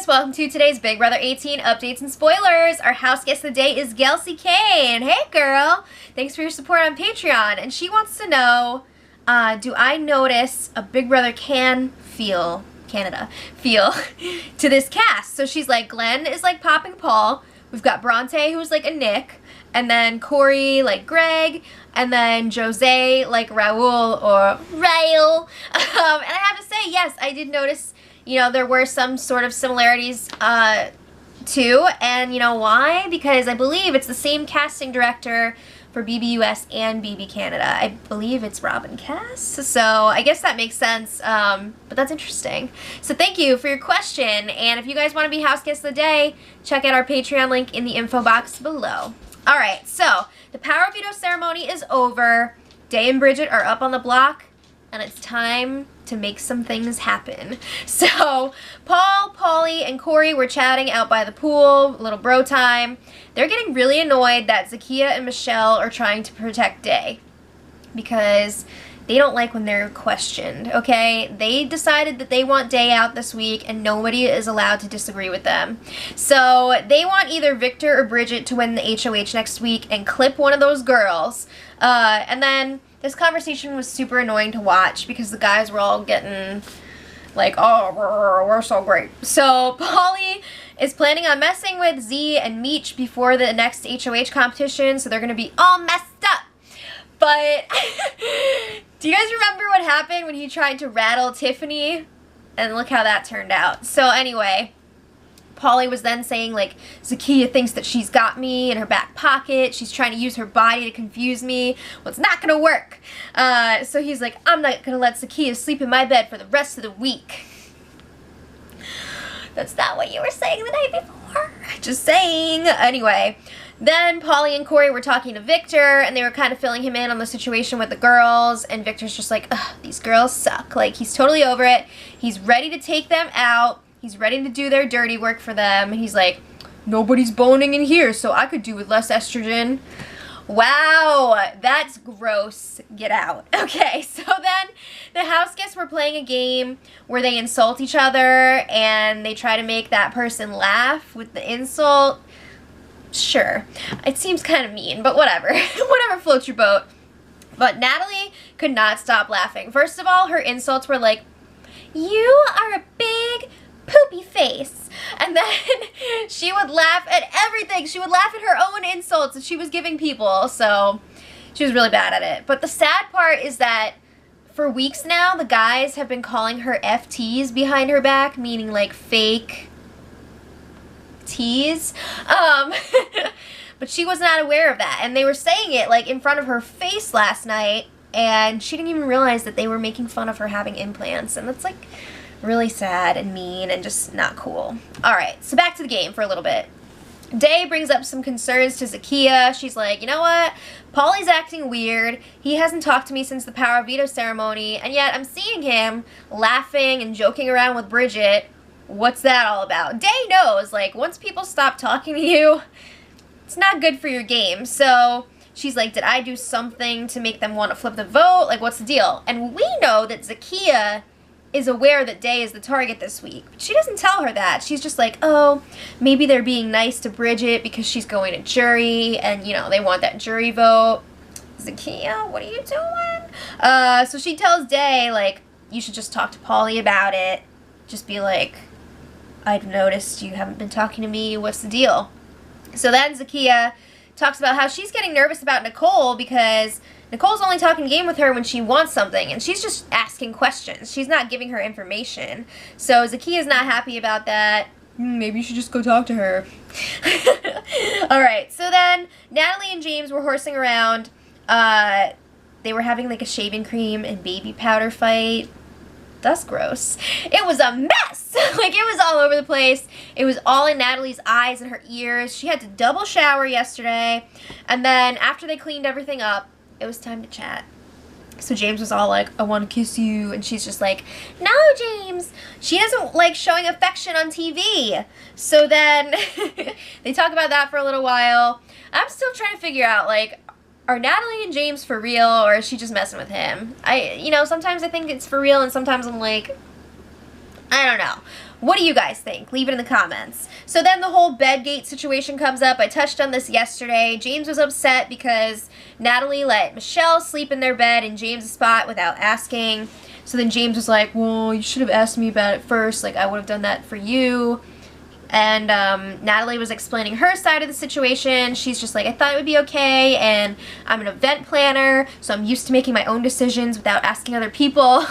viewers, welcome to today's Big Brother 18 updates and spoilers. Our house guest of the day is Gelsey Kane. Hey girl, thanks for your support on Patreon. And she wants to know, do I notice a Big Brother feel to this cast? So she's like, Glenn is like popping Paul. We've got Bronte, who's like a Nick. And then Corey like Greg. And then Jose like Raul or Rael. And I have to say, yes, I did notice, you know, there were some sort of similarities too. And you know why? Because I believe it's the same casting director for BBUS and BB Canada. I believe it's Robin Cass. So I guess that makes sense. But that's interesting. So thank you for your question. And if you guys want to be house guest of the day, check out our Patreon link in the info box below. Alright, so the power veto ceremony is over. Day and Bridget are up on the block, and it's time to make some things happen. So Paul, Paulie, and Corey were chatting out by the pool, a little bro time. They're getting really annoyed that Zakia and Michelle are trying to protect Day because they don't like when they're questioned, okay? They decided that they want Day out this week and nobody is allowed to disagree with them. So they want either Victor or Bridget to win the HOH next week and clip one of those girls. And then this conversation was super annoying to watch because the guys were all getting like, oh, we're so great. So Paulie is planning on messing with Z and Meech before the next HOH competition, so they're going to be all messed up. But do you guys remember what happened when he tried to rattle Tiffany? And look how that turned out. So anyway, Paulie was then saying, like, Zakia thinks that she's got me in her back pocket. She's trying to use her body to confuse me. Well, it's not going to work. So he's like, I'm not going to let Zakia sleep in my bed for the rest of the week. That's not what you were saying the night before. Just saying. Anyway, then Paulie and Corey were talking to Victor, and they were kind of filling him in on the situation with the girls, and Victor's just like, ugh, these girls suck. Like, he's totally over it. He's ready to take them out. He's ready to do their dirty work for them. And he's like, nobody's boning in here, so I could do with less estrogen. Wow, that's gross. Get out. Okay, so then the house guests were playing a game where they insult each other and they try to make that person laugh with the insult. Sure, it seems kind of mean, but whatever. Whatever floats your boat. But Natalie could not stop laughing. First of all, her insults were like, you are a big poopy face. And then she would laugh at everything. She would laugh at her own insults that she was giving people. So she was really bad at it. But the sad part is that for weeks now, the guys have been calling her FTs behind her back, meaning like fake tease. But she was not aware of that. And they were saying it like in front of her face last night. And she didn't even realize that they were making fun of her having implants. And that's like really sad and mean and just not cool. Alright, so back to the game for a little bit. Day brings up some concerns to Zakia. She's like, you know what? Paulie's acting weird. He hasn't talked to me since the power veto ceremony, and yet I'm seeing him laughing and joking around with Bridget. What's that all about? Day knows, like, once people stop talking to you, it's not good for your game. So she's like, did I do something to make them want to flip the vote? Like, what's the deal? And we know that Zakia is aware that Day is the target this week. But she doesn't tell her that. She's just like, oh, maybe they're being nice to Bridget because she's going to jury and, you know, they want that jury vote. Zakia, what are you doing? So she tells Day, like, you should just talk to Paulie about it. Just be like, I've noticed you haven't been talking to me. What's the deal? So then Zakia talks about how she's getting nervous about Nicole because Nicole's only talking game with her when she wants something, and she's just asking questions. She's not giving her information. So Zakia's not happy about that. Maybe you should just go talk to her. Alright, so then Natalie and James were horsing around. They were having like a shaving cream and baby powder fight. That's gross. It was a mess! Like, it was all over the place. It was all in Natalie's eyes and her ears. She had to double shower yesterday. And then after they cleaned everything up, it was time to chat. So James was all like, I want to kiss you. And she's just like, no, James. She doesn't like showing affection on TV. So then they talk about that for a little while. I'm still trying to figure out, like, are Natalie and James for real, or is she just messing with him? You know, sometimes I think it's for real, and sometimes I'm like, I don't know. What do you guys think? Leave it in the comments. So then the whole Bedgate situation comes up. I touched on this yesterday. James was upset because Natalie let Michelle sleep in their bed in James' spot without asking. So then James was like, well, you should have asked me about it first. Like, I would have done that for you. And Natalie was explaining her side of the situation. She's just like, I thought it would be okay, and I'm an event planner, so I'm used to making my own decisions without asking other people.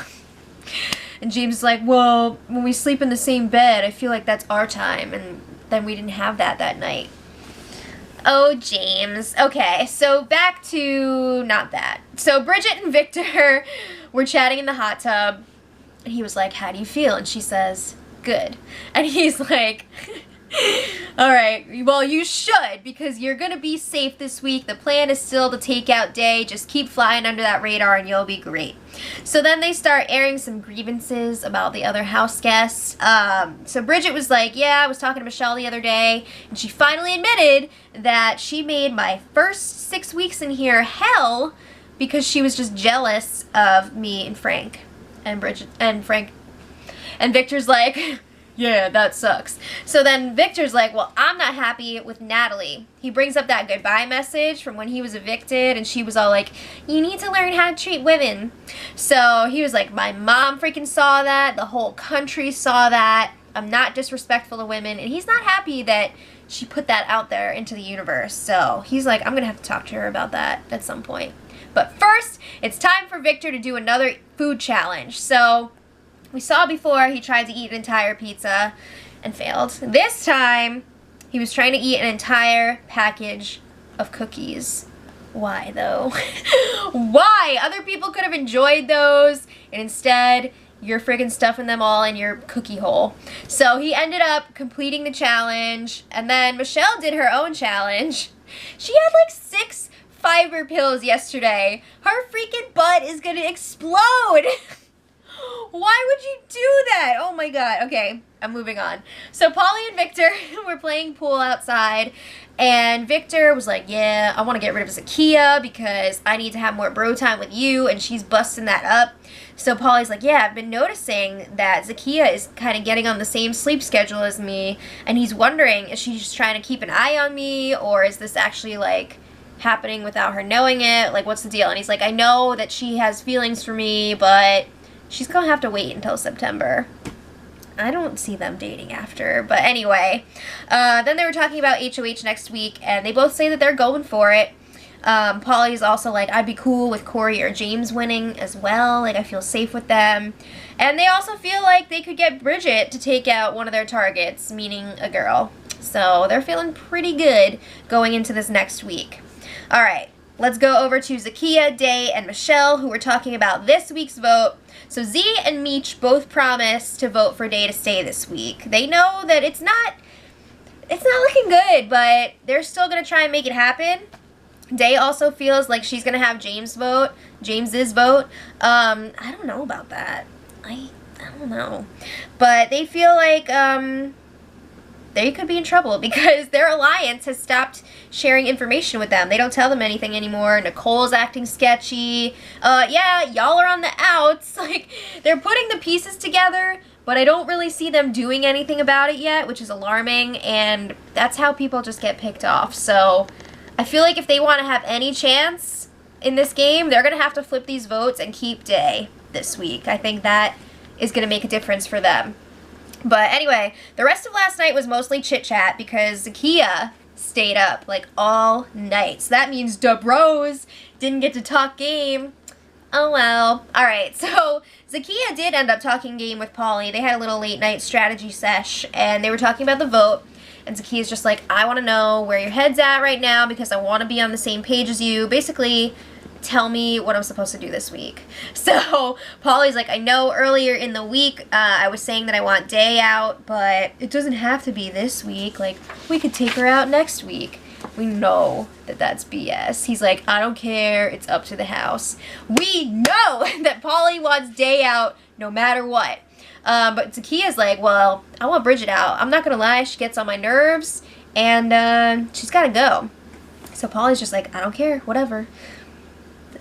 And James is like, well, when we sleep in the same bed, I feel like that's our time, and then we didn't have that night. Oh, James. Okay, so back to not that. So Bridget and Victor were chatting in the hot tub, and he was like, how do you feel? And she says, good. And he's like, all right, well, you should, because you're gonna be safe this week. The plan is still the takeout day. Just keep flying under that radar and you'll be great. So then they start airing some grievances about the other house guests. So Bridget was like, yeah, I was talking to Michelle the other day, and she finally admitted that she made my first 6 weeks in here hell because she was just jealous of me and Frank. And Bridget and Frank and Victor's like, yeah, that sucks. So then Victor's like, well, I'm not happy with Natalie. He brings up that goodbye message from when he was evicted, and she was all like, you need to learn how to treat women. So he was like, my mom freaking saw that. The whole country saw that. I'm not disrespectful to women. And he's not happy that she put that out there into the universe. So he's like, I'm going to have to talk to her about that at some point. But first, it's time for Victor to do another food challenge. So we saw before he tried to eat an entire pizza and failed. This time, he was trying to eat an entire package of cookies. Why, though? Why? Other people could have enjoyed those, and instead, you're friggin' stuffing them all in your cookie hole. So he ended up completing the challenge, and then Michelle did her own challenge. She had like 6 fiber pills yesterday. Her freaking butt is gonna explode. Why would you do that? Oh my god. Okay, I'm moving on. So Polly and Victor were playing pool outside, and Victor was like, yeah, I want to get rid of Zakiya because I need to have more bro time with you, and she's busting that up. So Polly's like, yeah, I've been noticing that Zakiya is kind of getting on the same sleep schedule as me, and he's wondering, is she just trying to keep an eye on me, or is this actually like happening without her knowing it? Like, what's the deal? And he's like, I know that she has feelings for me, but she's gonna have to wait until September. I don't see them dating after. But anyway, then they were talking about HOH next week, and they both say that they're going for it. Polly's also like, I'd be cool with Corey or James winning as well. Like, I feel safe with them. And they also feel like they could get Bridget to take out one of their targets, meaning a girl. So they're feeling pretty good going into this next week. All right, let's go over to Zakiya, Day, and Michelle, who were talking about this week's vote. So Z and Meech both promised to vote for Day to stay this week. They know that it's not looking good, but they're still going to try and make it happen. Day also feels like she's going to have James's vote. I don't know about that. I don't know. But they feel like they could be in trouble because their alliance has stopped sharing information with them. They don't tell them anything anymore. Nicole's acting sketchy. Yeah, y'all are on the outs. Like, they're putting the pieces together, but I don't really see them doing anything about it yet, which is alarming, and that's how people just get picked off. So I feel like if they want to have any chance in this game, they're going to have to flip these votes and keep Day this week. I think that is going to make a difference for them. But anyway, the rest of last night was mostly chit-chat because Zakiya stayed up like all night. So that means the bros didn't get to talk game. Oh well. Alright, so Zakiya did end up talking game with Polly. They had a little late night strategy sesh, and they were talking about the vote. And Zakiya's just like, I want to know where your head's at right now because I want to be on the same page as you. Basically, tell me what I'm supposed to do this week. So Polly's like, I know earlier in the week I was saying that I want Day out, but it doesn't have to be this week. Like, we could take her out next week. We know that that's BS. He's like, I don't care. It's up to the house. We know that Polly wants Day out no matter what. But Zakiya's like, well, I want Bridget out. I'm not going to lie. She gets on my nerves, and she's got to go. So Polly's just like, I don't care. Whatever.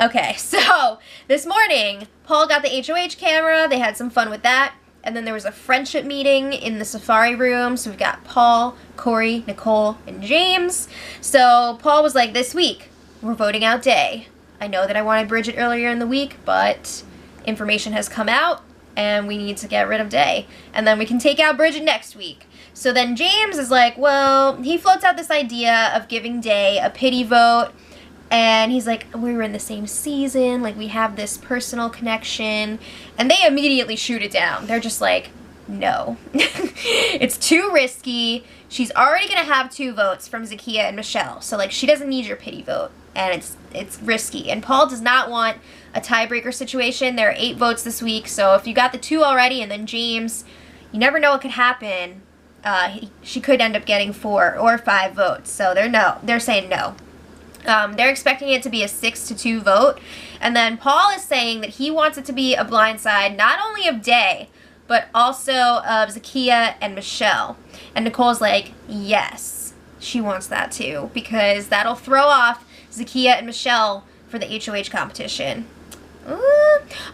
Okay, so this morning, Paul got the HOH camera. They had some fun with that. And then there was a friendship meeting in the Safari room. So we've got Paul, Corey, Nicole, and James. So Paul was like, this week, we're voting out Day. I know that I wanted Bridget earlier in the week, but information has come out, and we need to get rid of Day. And then we can take out Bridget next week. So then James is like, well, he floats out this idea of giving Day a pity vote. And he's like, we were in the same season, like we have this personal connection. And they immediately shoot it down. They're just like, no. It's too risky. She's already going to have 2 votes from Zakiya and Michelle. So like she doesn't need your pity vote. And it's risky. And Paul does not want a tiebreaker situation. There are 8 votes this week. So if you got the 2 already and then James, you never know what could happen. She could end up getting 4 or 5 votes. So they're saying no. They're expecting it to be a 6-2 vote. And then Paul is saying that he wants it to be a blindside, not only of Day, but also of Zakiya and Michelle. And Nicole's like, yes, she wants that too, because that'll throw off Zakiya and Michelle for the HOH competition.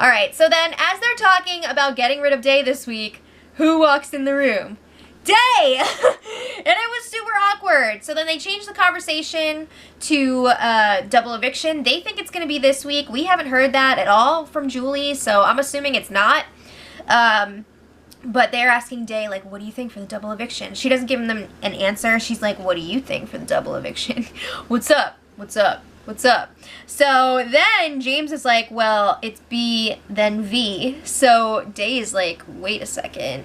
Alright, so then as they're talking about getting rid of Day this week, who walks in the room? Day! And it was super awkward. So then they changed the conversation to double eviction. They think it's going to be this week. We haven't heard that at all from Julie, so I'm assuming it's not. But they're asking Day, like, what do you think for the double eviction? She doesn't give them an answer. She's like, what do you think for the double eviction? What's up? What's up? What's up? So then James is like, well, it's B, then V. So Day is like, wait a second.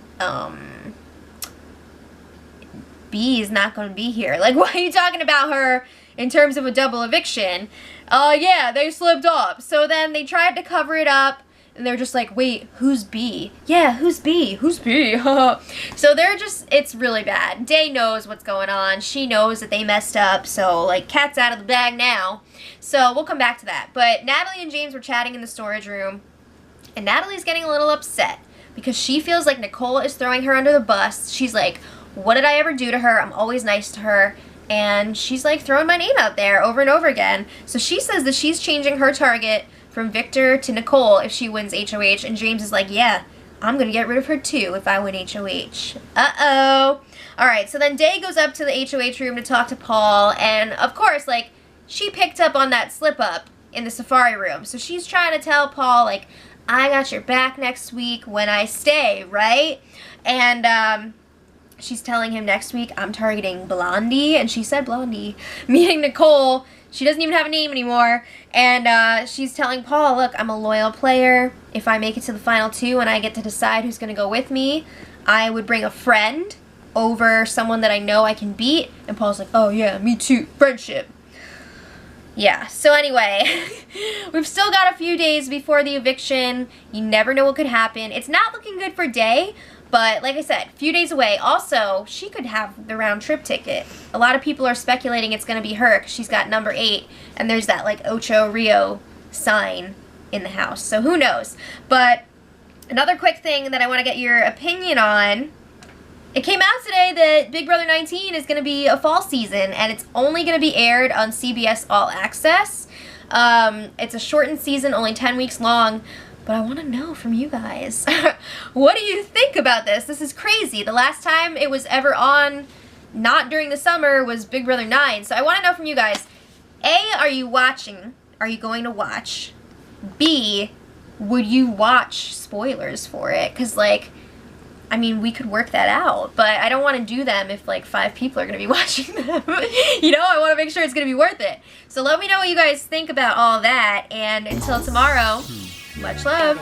B is not going to be here. Like, why are you talking about her in terms of a double eviction? Yeah, they slipped up. So then they tried to cover it up, and they're just like, wait, who's B? Yeah, who's B? Who's B? So they're just, it's really bad. Day knows what's going on. She knows that they messed up, so, like, cat's out of the bag now. So we'll come back to that. But Natalie and James were chatting in the storage room, and Natalie's getting a little upset because she feels like Nicole is throwing her under the bus. She's like, what did I ever do to her? I'm always nice to her. And she's like throwing my name out there over and over again. So she says that she's changing her target from Victor to Nicole if she wins HOH. And James is like, yeah, I'm going to get rid of her too if I win HOH. Uh-oh. Alright, so then Day goes up to the HOH room to talk to Paul. And of course, like, she picked up on that slip up in the Safari room. So she's trying to tell Paul, like, I got your back next week when I stay, right? And, she's telling him next week, I'm targeting Blondie, and she said Blondie, meaning Nicole. She doesn't even have a name anymore, and she's telling Paul, look, I'm a loyal player. If I make it to the final 2 and I get to decide who's going to go with me, I would bring a friend over someone that I know I can beat. And Paul's like, oh yeah, me too, friendship. Yeah, so anyway, we've still got a few days before the eviction. You never know what could happen. It's not looking good for Day. But, like I said, a few days away. Also, she could have the round-trip ticket. A lot of people are speculating it's going to be her because she's got number 8. And there's that, like, Ocho Rio sign in the house. So, who knows? But another quick thing that I want to get your opinion on. It came out today that Big Brother 19 is going to be a fall season. And it's only going to be aired on CBS All Access. It's a shortened season, only 10 weeks long. But I want to know from you guys, what do you think about this? This is crazy. The last time it was ever on, not during the summer, was Big Brother 9. So I want to know from you guys, A, are you watching? Are you going to watch? B, would you watch spoilers for it? Because, like, I mean, we could work that out. But I don't want to do them if, like, 5 people are going to be watching them. You know, I want to make sure it's going to be worth it. So let me know what you guys think about all that. And until tomorrow, much love.